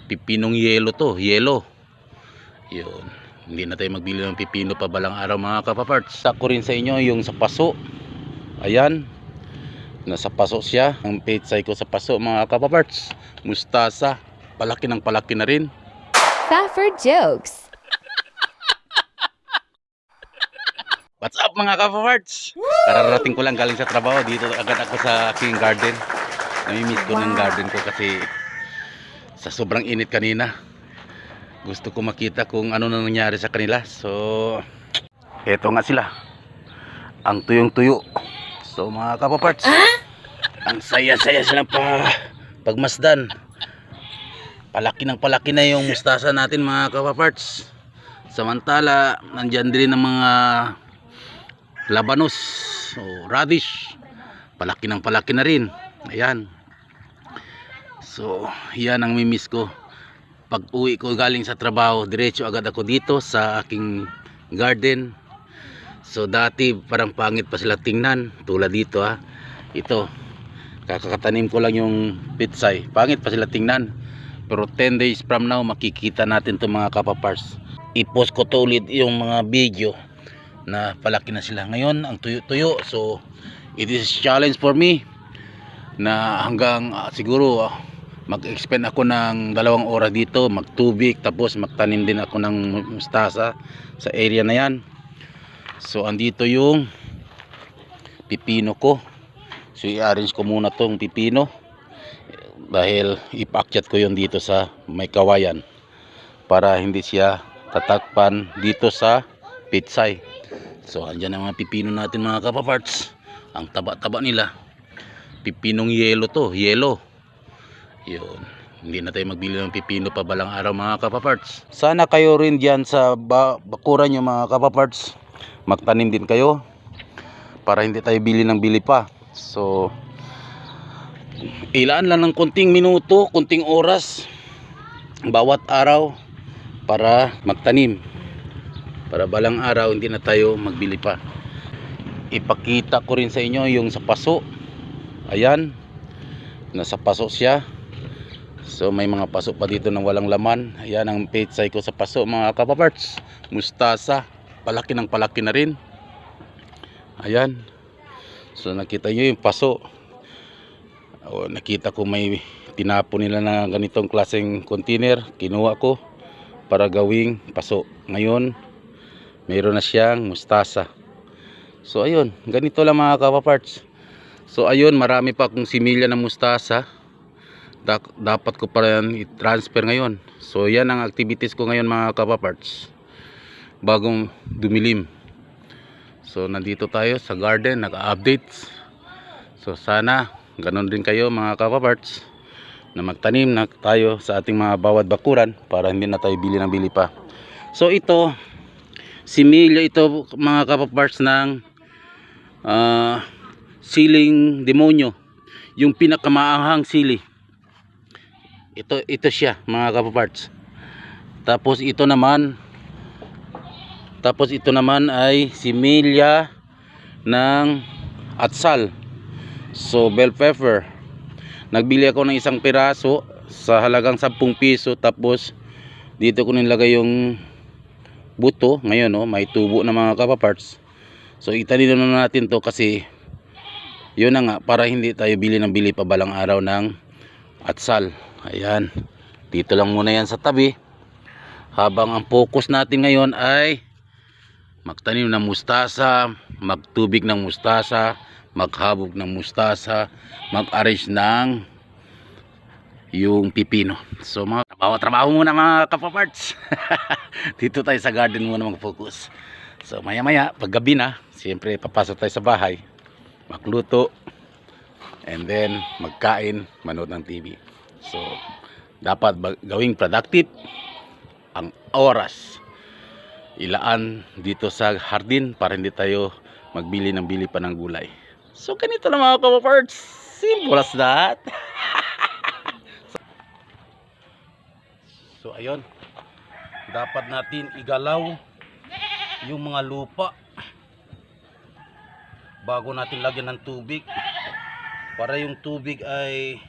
pipinong yelo to, yelo. Yun. Hindi na tayo magbili ng pipino pa balang araw mga kapaparts. Sako rin sa inyo yung sa paso. Ayan. Nasa paso siya. Ang petsay ko sa paso mga kapaparts. Mustasa. Palaki ng palaki na rin. Safford Jokes. What's up mga kapaparts? Kararating ko lang galing sa trabaho. Dito agad ako sa aking garden. Namimiss ko ng garden ko kasi sa sobrang init kanina. Gusto ko makita kung ano na nangyari sa kanila. So, eto nga sila. Ang tuyong-tuyo. So, mga kapaparts, ang saya-saya silang pagmasdan. Palaki ng palaki na yung mustasa natin mga kapaparts. Samantala, nandyan din ang mga labanos o radish. Palaki ng palaki na rin. Ayan. So, yan ang mimiss ko. Pag uwi ko galing sa trabaho, diretso agad ako dito sa aking garden. So dati parang pangit pa sila tingnan, tulad dito ha. Ito, kakatanim ko lang yung pitsay. Pangit pa sila tingnan. Pero 10 days from now makikita natin to mga kapapars. I-post ko to ulit yung mga video na palaki na sila. Ngayon ang tuyo-tuyo. So it is challenge for me na hanggang siguro mag-expend ako ng 2 oras dito, magtubig, tapos magtanim din ako ng mustasa sa area na yan. So andito yung pipino ko. So i-arrange ko muna tong pipino dahil ipakyat ko yun dito sa may kawayan para hindi siya tatakpan dito sa pitsay. So andyan ang mga pipino natin mga kapaparts. Ang taba-taba nila. Pipinong yelo to, yelo. Yun. Hindi na tayo magbili ng pipino pa balang araw mga kapaparts. Sana kayo rin dyan sa bakuran nyo mga kapaparts. Magtanim din kayo para hindi tayo bili ng bili pa. So ilaan lang ng kunting minuto, kunting oras bawat araw para magtanim. Para balang araw hindi na tayo magbili pa. Ipakita ko rin sa inyo yung sa paso. Ayan. Nasa paso siya. So may mga paso pa dito na walang laman. Ayan ang petsay ko sa paso mga kapaparts. Mustasa. Palaki ng palaki na rin. Ayan. So nakita nyo yung paso. O, nakita ko may tinapon nila na ganitong klaseng container. Kinuha ko para gawing paso. Ngayon mayroon na siyang mustasa. So ayun. Ganito lang mga kapaparts. So ayun, marami pa akong similya na mustasa. Dapat ko pa yan i-transfer ngayon. So yan ang activities ko ngayon mga kapaparts bagong dumilim. So nandito tayo sa garden, naka-updates. So sana ganun din kayo mga kapaparts na magtanim na tayo sa ating mga bawat bakuran para hindi na tayo bili ng bili pa. So ito, similya ito mga kapaparts ng siling demonyo, yung pinakamaanghang sili. Ito siya mga kapaparts. Tapos ito naman ay similya ng atsal. So bell pepper. Nagbili ako ng 1 piraso sa halagang 10 piso. Tapos dito ko nilagay yung buto. Ngayon may tubo na mga kapaparts. So itanim na natin to kasi yun na nga, para hindi tayo bili ng bili pa balang araw ng atsal. Ayan, dito lang muna yan sa tabi habang ang focus natin ngayon ay magtanim ng mustasa, magtubig ng mustasa, maghabog ng mustasa, mag-arrange ng yung pipino. So mga trabaho muna mga kapaparts. Dito tayo sa garden muna mag-focus. So maya maya pag gabi na, siyempre papasok tayo sa bahay, magluto, and then magkain, manood ng TV. So dapat gawing productive ang oras ilaan dito sa hardin para hindi tayo magbili ng bili pa ng gulay. So ganito lang mga kapaparts, simple as that. So ayun, dapat natin igalaw yung mga lupa bago natin lagyan ng tubig para yung tubig ay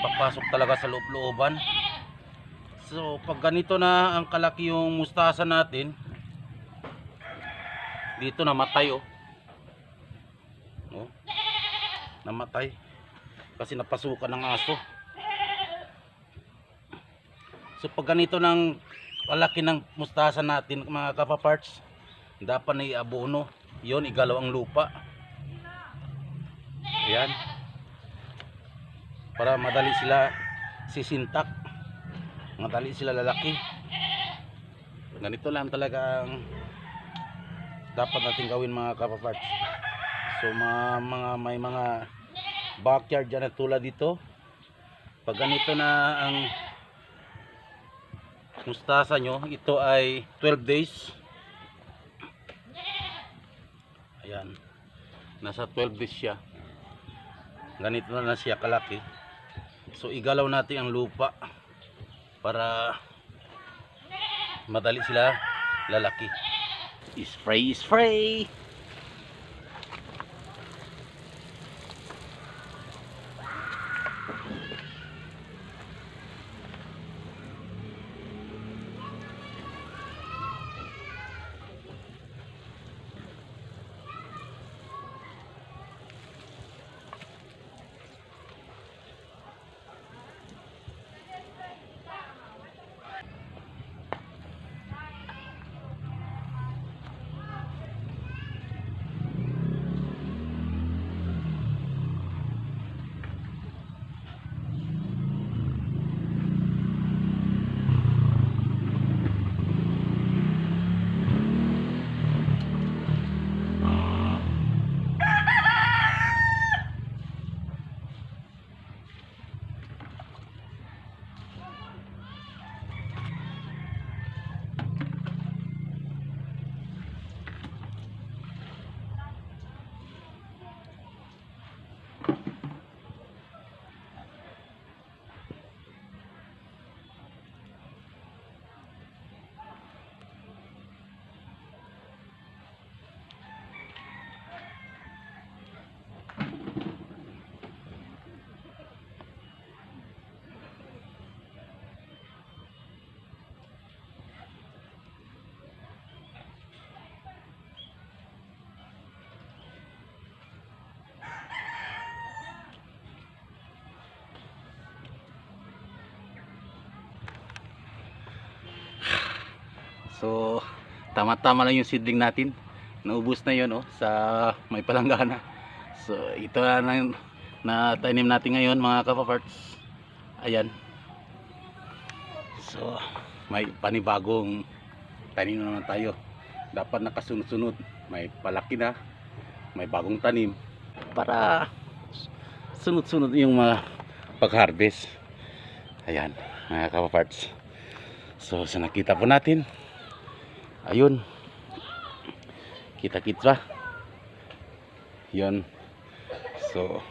papasok talaga sa loob-looban. So pag ganito na ang kalaki yung mustasa natin, dito namatay oh. Oh, namatay kasi napasukan ng aso. So pag ganito ng kalaki ng mustasa natin mga kapaparts, dapat na iabono yon, igalaw ang lupa. Ayan, para madali sila sisintak, madali sila lalaki. Ganito lang talaga ang dapat natin gawin mga kapaparts. So may mga backyard dyan na tulad dito, pag ganito na ang mustasa nyo, ito ay 12 days. Ayan, nasa 12 days siya, ganito na siya kalaki. So igalaw natin ang lupa para madali sila lalaki. Spray. So tama-tama lang yung seedling natin. Naubos na yun oh, sa may palanggana. So ito na tanim natin ngayon mga kapaparts. Ayan. So may panibagong tanim na naman tayo. Dapat nakasunod-sunod. May palaki na, may bagong tanim para sunod-sunod yung mga pag-harvest. Ayan mga kapaparts. So sa nakita po natin, ayun, kita-kita yun. So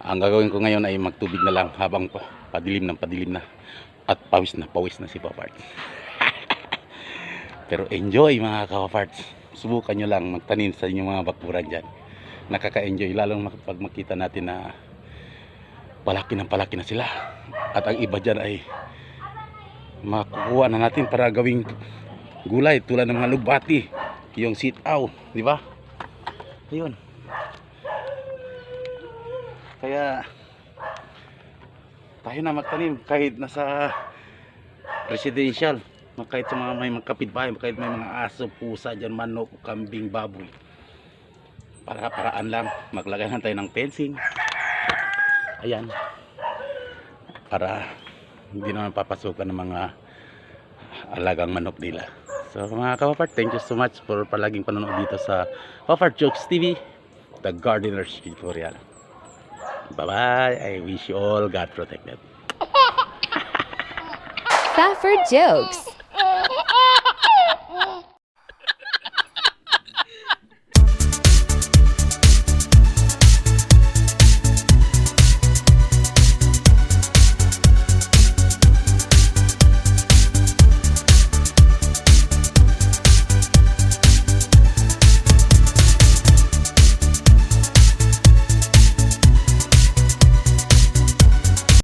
ang gagawin ko ngayon ay magtubig na lang habang padilim na at pawis na si Paparts. Pero enjoy mga kapaparts, subukan nyo lang magtanim sa inyong mga bakuran dyan. Nakaka-enjoy lalong pag makita natin na palaki na sila, at ang iba dyan ay makukuha na natin para gawing gulay tulad ng mga lugbati, yung sitaw, di ba? Ayun. Kaya tayo na magtanim kahit nasa residential, kahit sa mga may kapitbahay, kahit may mga aso, pusa dyan, manok, kambing, baboy. Paraan lang, maglagay lang tayo ng fencing. Ayan. Para hindi naman papasukan ng mga alagang manok nila. So mga kapapart, thank you so much for palaging panonood dito sa Papart Jokes TV, The Gardener's Tutorial. Bye bye. I wish you all God protected. Safford Jokes.